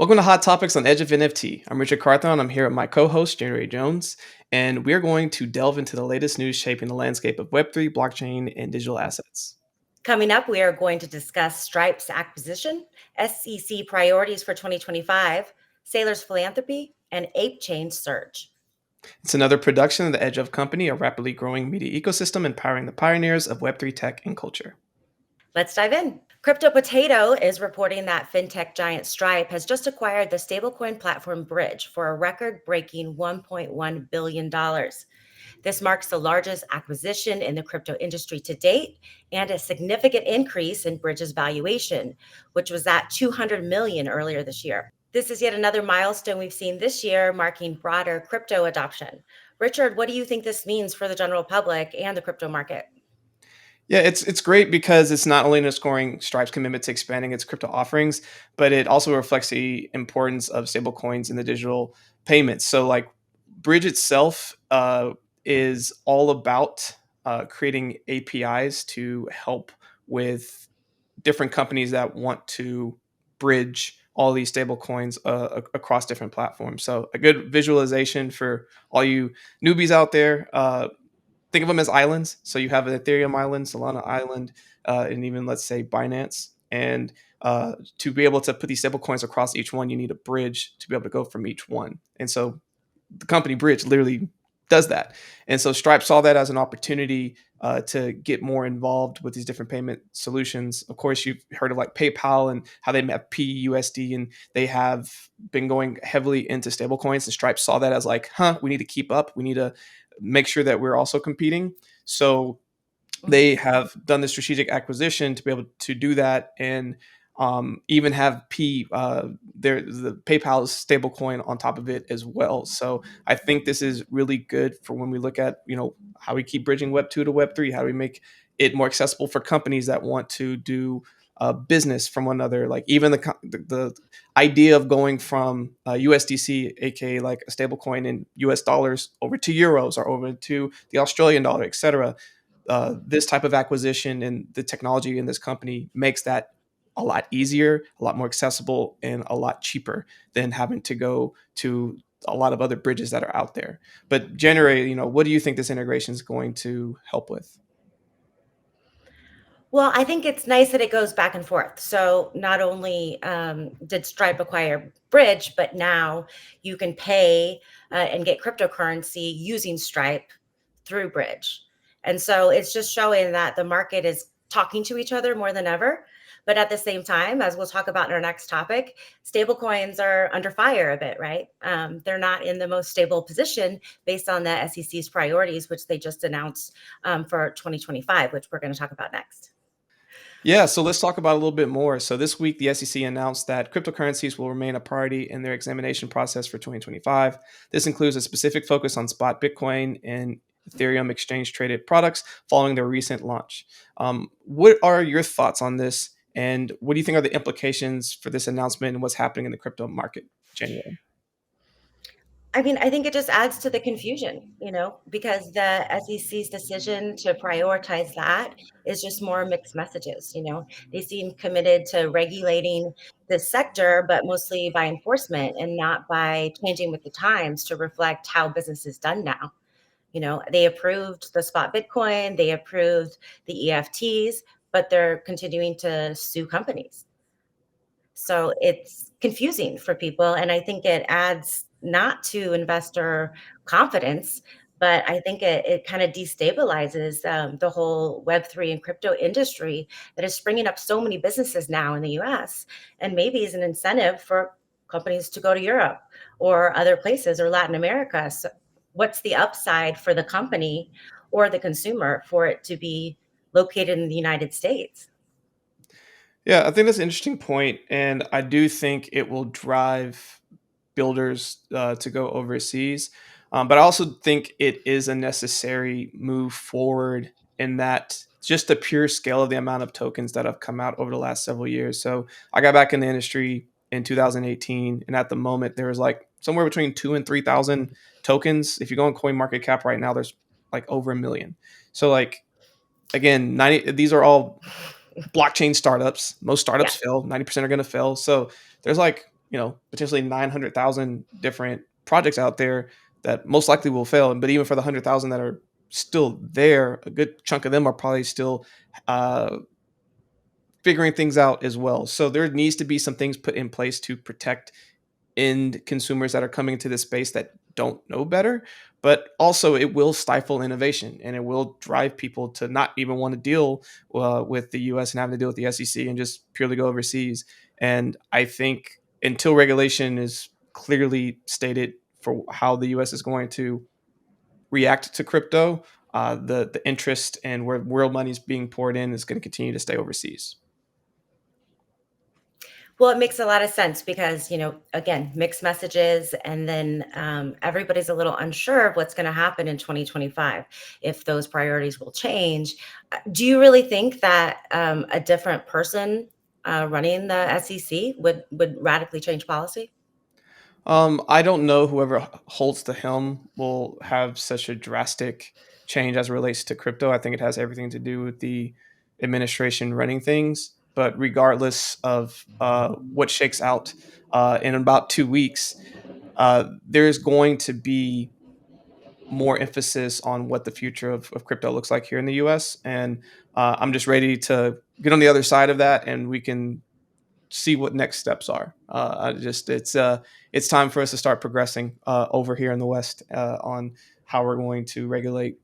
Welcome to Hot Topics on Edge of NFT. I'm Richard Carthon. I'm here with my co-host, Jerry Jones, and we're going to delve into the latest news shaping the landscape of Web3, blockchain, and digital assets. Coming up, we are going to discuss Stripe's acquisition, SEC priorities for 2025, Saylor's philanthropy, and Ape Chain's surge. It's another production of the Edge of Company, a rapidly growing media ecosystem empowering the pioneers of Web3 tech and culture. Let's dive in. Crypto Potato is reporting that fintech giant Stripe has just acquired the stablecoin platform Bridge for a record-breaking $1.1 billion. This marks the largest acquisition in the crypto industry to date and a significant increase in Bridge's valuation, which was at $200 million earlier this year. This is yet another milestone we've seen this year, marking broader crypto adoption. Richard, what do you think this means for the general public and the crypto market? Yeah, it's great because it's not only underscoring Stripe's commitment to expanding its crypto offerings, but it also reflects the importance of stablecoins in the digital payments. So, like Bridge itself is all about creating APIs to help with different companies that want to bridge all these stable coins across different platforms. So, a good visualization for all you newbies out there. Think of them as islands. So you have an Ethereum island, Solana island, and even let's say Binance. And to be able to put these stable coins across each one, you need a bridge to be able to go from each one. And so the company Bridge literally does that. And so Stripe saw that as an opportunity to get more involved with these different payment solutions. Of course, you've heard of like PayPal and how they have PUSD, and they have been going heavily into stablecoins. And Stripe saw that as like, we need to keep up. We need to make sure that we're also competing. So they have done the strategic acquisition to be able to do that, and even have the PayPal's stablecoin on top of it as well. So I think this is really good for when we look at how we keep bridging Web 2 to Web 3. How do we make it more accessible for companies that want to do business from one another? Like even the idea of going from USDC, aka like a stablecoin in US dollars, over to euros or over to the Australian dollar, etc. This type of acquisition and the technology in this company makes that a lot easier, a lot more accessible, and a lot cheaper than having to go to a lot of other bridges that are out there. But generally, what do you think this integration is going to help with? Well, I think it's nice that it goes back and forth. So not only did Stripe acquire Bridge, but now you can pay and get cryptocurrency using Stripe through Bridge. And so it's just showing that the market is talking to each other more than ever. But at the same time, as we'll talk about in our next topic, stablecoins are under fire a bit, right? They're not in the most stable position based on the SEC's priorities, which they just announced for 2025, which we're going to talk about next. Yeah, so let's talk about it a little bit more. So this week, the SEC announced that cryptocurrencies will remain a priority in their examination process for 2025. This includes a specific focus on spot Bitcoin and Ethereum exchange traded products following their recent launch. What are your thoughts on this? And what do you think are the implications for this announcement and what's happening in the crypto market generally? I mean, I think it just adds to the confusion, because the SEC's decision to prioritize that is just more mixed messages. They seem committed to regulating this sector, but mostly by enforcement and not by changing with the times to reflect how business is done now. They approved the spot Bitcoin, they approved the EFTs, but they're continuing to sue companies. So it's confusing for people. And I think it adds not to investor confidence, but I think it kind of destabilizes the whole Web3 and crypto industry that is springing up so many businesses now in the US, and maybe is an incentive for companies to go to Europe or other places or Latin America. So what's the upside for the company or the consumer for it to be located in the United States? Yeah, I think that's an interesting point, and I do think it will drive builders to go overseas. But I also think it is a necessary move forward in that just the pure scale of the amount of tokens that have come out over the last several years. So I got back in the industry in 2018, and at the moment there was like somewhere between 2 and 3 thousand tokens. If you go on Coin Market Cap right now, there's like over a million. So like again, 90, these are all blockchain startups. Most Yeah. startups fail. 90% are going to fail. So there's like potentially 900,000 different projects out there that most likely will fail. But even for the 100,000 that are still there, a good chunk of them are probably still uh, figuring things out as well. So there needs to be some things put in place to protect end consumers that are coming into this space that don't know better. But also, it will stifle innovation and it will drive people to not even want to deal with the US and having to deal with the SEC and just purely go overseas. And I think until regulation is clearly stated for how the US is going to react to crypto, the interest and where world money is being poured in is going to continue to stay overseas. Well, it makes a lot of sense because, again, mixed messages, and then everybody's a little unsure of what's going to happen in 2025 if those priorities will change. Do you really think that a different person running the SEC would radically change policy? I don't know whoever holds the helm will have such a drastic change as it relates to crypto. I think it has everything to do with the administration running things. But regardless of what shakes out in about 2 weeks, there's going to be more emphasis on what the future of crypto looks like here in the US. And I'm just ready to get on the other side of that and we can see what next steps are. I just it's time for us to start progressing over here in the West on how we're going to regulate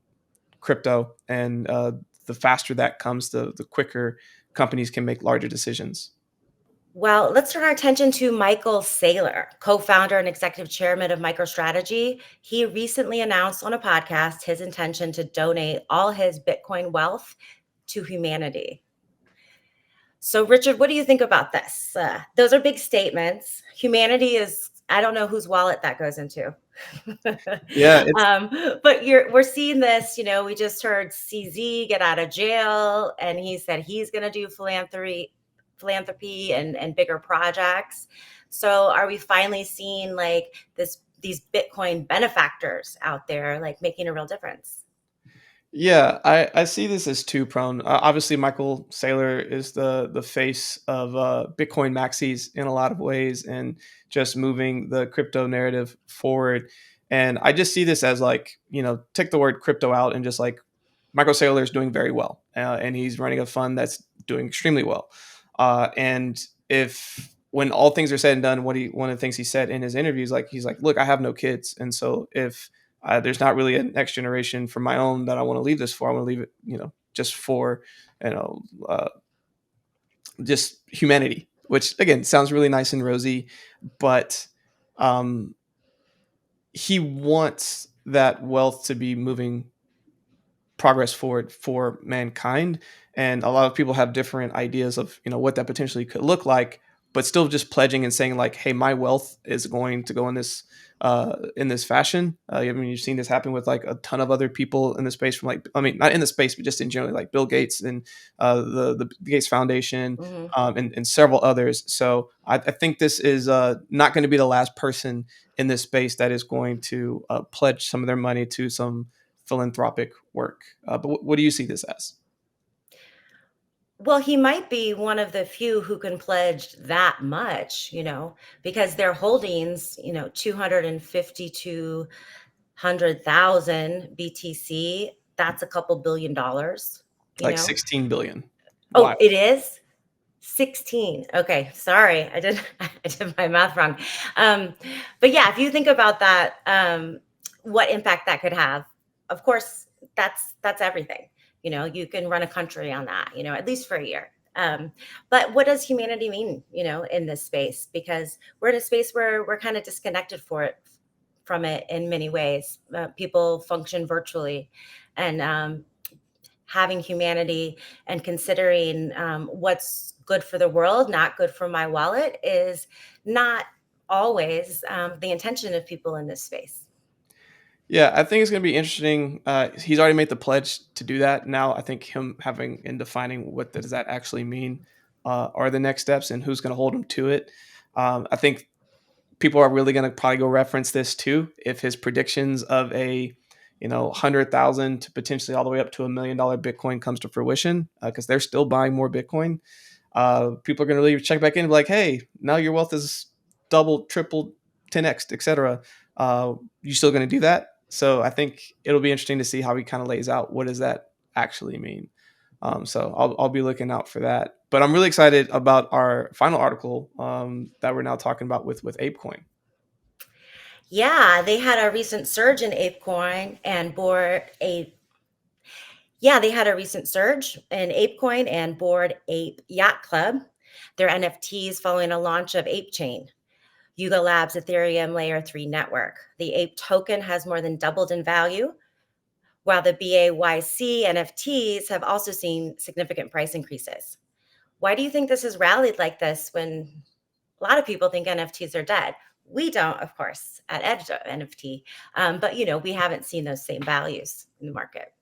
crypto, and the faster that comes, the quicker companies can make larger decisions. Well, let's turn our attention to Michael Saylor, co-founder and executive chairman of MicroStrategy. He recently announced on a podcast his intention to donate all his Bitcoin wealth to humanity. So, Richard, what do you think about this? Those are big statements. Humanity is, I don't know whose wallet that goes into. Yeah, it's But we're seeing this, we just heard CZ get out of jail and he said he's going to do philanthropy and bigger projects. So are we finally seeing like these Bitcoin benefactors out there like making a real difference? Yeah, I see this as two prone. Obviously, Michael Saylor is the face of Bitcoin maxis in a lot of ways, and just moving the crypto narrative forward. And I just see this as like, take the word crypto out and just like Michael Saylor is doing very well, and he's running a fund that's doing extremely well. And if when all things are said and done, one of the things he said in his interviews, like he's like, look, I have no kids, and so if there's not really a next generation for my own that I want to leave this for. I want to leave it, just for, you know, uh, just humanity, which again sounds really nice and rosy, but um, he wants that wealth to be moving progress forward for mankind. And a lot of people have different ideas of what that potentially could look like, but still just pledging and saying like, hey, my wealth is going to go in this fashion. I mean, you've seen this happen with like a ton of other people in the space, from like, I mean, not in the space but just in general, like Bill Gates and the Gates Foundation, Mhm. and several others. So I think this is not going to be the last person in this space that is going to pledge some of their money to some philanthropic work. But what do you see this as? Well, he might be one of the few who can pledge that much, because their holdings, 252,000 BTC, that's a couple $1 billion, you Like know. 16 billion. Oh, Wild. it is? 16. Okay, sorry. I did I did my math wrong. Um, but yeah, if you think about that, what impact that could have, of course, that's everything. You can run a country on that, at least for a year. But what does humanity mean, in this space? Because we're in a space where we're kind of disconnected from it in many ways. People function virtually, and having humanity and considering what's good for the world, not good for my wallet, is not always the intention of people in this space. Yeah, I think it's going to be interesting. He's already made the pledge to do that. Now, I think him having and defining what does that actually mean are the next steps, and who's going to hold him to it. I think people are really going to probably go reference this too if his predictions of a 100,000 to potentially all the way up to $1 million Bitcoin comes to fruition, because they're still buying more Bitcoin. People are going to really check back in and be like, hey, now your wealth is double, triple, 10x, etc. You still going to do that? So I think it'll be interesting to see how he kind of lays out what does that actually mean. So I'll be looking out for that. But I'm really excited about our final article that we're now talking about with ApeCoin. Yeah, they had a recent surge in ApeCoin and board a yeah, they had a recent surge in ApeCoin and Board Ape Yacht Club, their NFTs following a launch of ApeChain, Yuga Labs Ethereum Layer 3 network. The Ape token has more than doubled in value, while the BAYC NFTs have also seen significant price increases. Why do you think this has rallied like this when a lot of people think NFTs are dead? We don't, of course, at Edge NFT, but we haven't seen those same values in the market.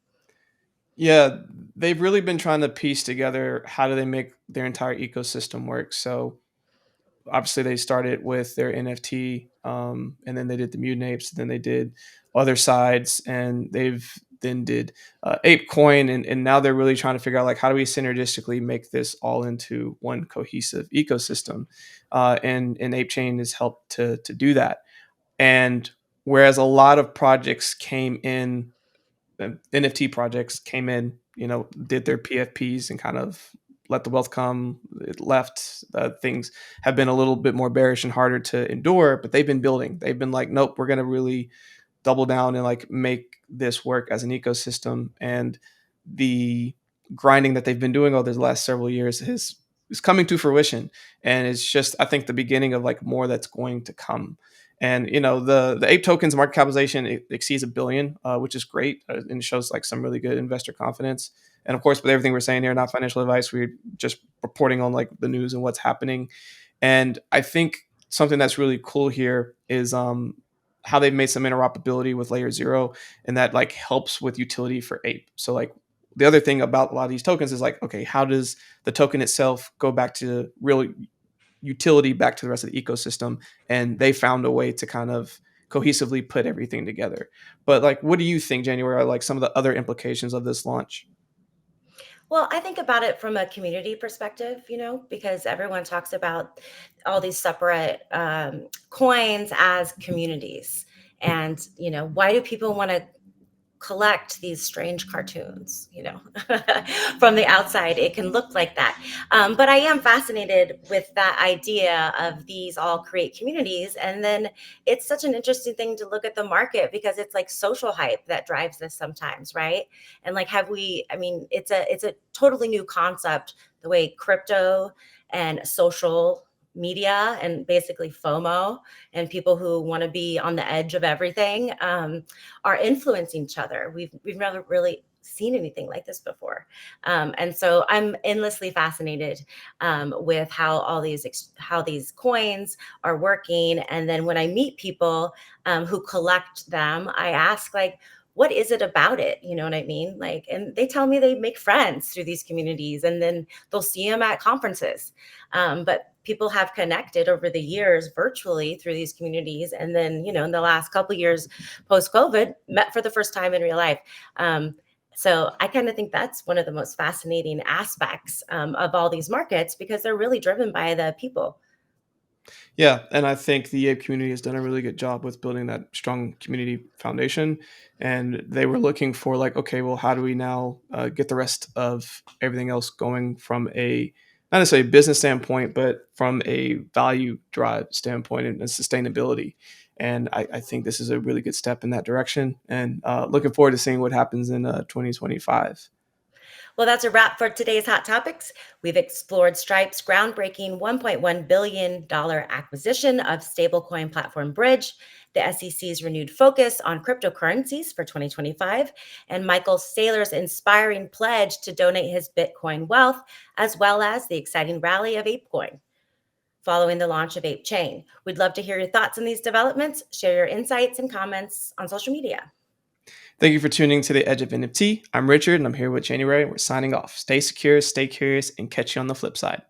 Yeah, they've really been trying to piece together how do they make their entire ecosystem work. So obviously they started with their NFT, and then they did the mutant apes, and then they did other sides, and they've then did ApeCoin, and now they're really trying to figure out like how do we synergistically make this all into one cohesive ecosystem, and ApeChain has helped to do that. And whereas a lot of projects came in, NFT projects came in, did their PFPs and kind of let the wealth come. It left. Things have been a little bit more bearish and harder to endure, but they've been building. They've been like, nope, we're going to really double down and like make this work as an ecosystem. And the grinding that they've been doing over the last several years is coming to fruition. And it's just, I think, the beginning of like more that's going to come. And the ape tokens market capitalization exceeds a billion, which is great, and shows like some really good investor confidence. And of course, with everything we're saying here, not financial advice, we're just reporting on like the news and what's happening. And I think something that's really cool here is how they've made some interoperability with layer zero, and that like helps with utility for ape. So like the other thing about a lot of these tokens is like, okay, how does the token itself go back to real utility back to the rest of the ecosystem? And they found a way to kind of cohesively put everything together. But like, what do you think, January, are like some of the other implications of this launch? Well, I think about it from a community perspective, because everyone talks about all these separate coins as communities. And, why do people want to collect these strange cartoons, from the outside it can look like that, but I am fascinated with that idea of these all create communities. And then it's such an interesting thing to look at the market, because it's like social hype that drives this sometimes, right? And like, it's a totally new concept, the way crypto and social media and basically FOMO and people who want to be on the edge of everything are influencing each other. We've never really seen anything like this before, and so I'm endlessly fascinated with how these coins are working. And then when I meet people who collect them, I ask like, what is it about it? You know what I mean? Like, and they tell me they make friends through these communities, and then they'll see them at conferences. But people have connected over the years virtually through these communities, and then in the last couple of years post COVID, met for the first time in real life. So I kind of think that's one of the most fascinating aspects of all these markets, because they're really driven by the people. Yeah, and I think the Ape community has done a really good job with building that strong community foundation. And they were looking for like, okay, well, how do we now get the rest of everything else going from a not necessarily a business standpoint, but from a value drive standpoint and sustainability. And I think this is a really good step in that direction. And looking forward to seeing what happens in 2025. Well, that's a wrap for today's Hot Topics. We've explored Stripe's groundbreaking $1.1 billion acquisition of stablecoin platform Bridge, the SEC's renewed focus on cryptocurrencies for 2025, and Michael Saylor's inspiring pledge to donate his Bitcoin wealth, as well as the exciting rally of ApeCoin following the launch of ApeChain. We'd love to hear your thoughts on these developments. Share your insights and comments on social media. Thank you for tuning to the Edge of NFT. I'm Richard, and I'm here with January. We're signing off. Stay secure, stay curious, and catch you on the flip side.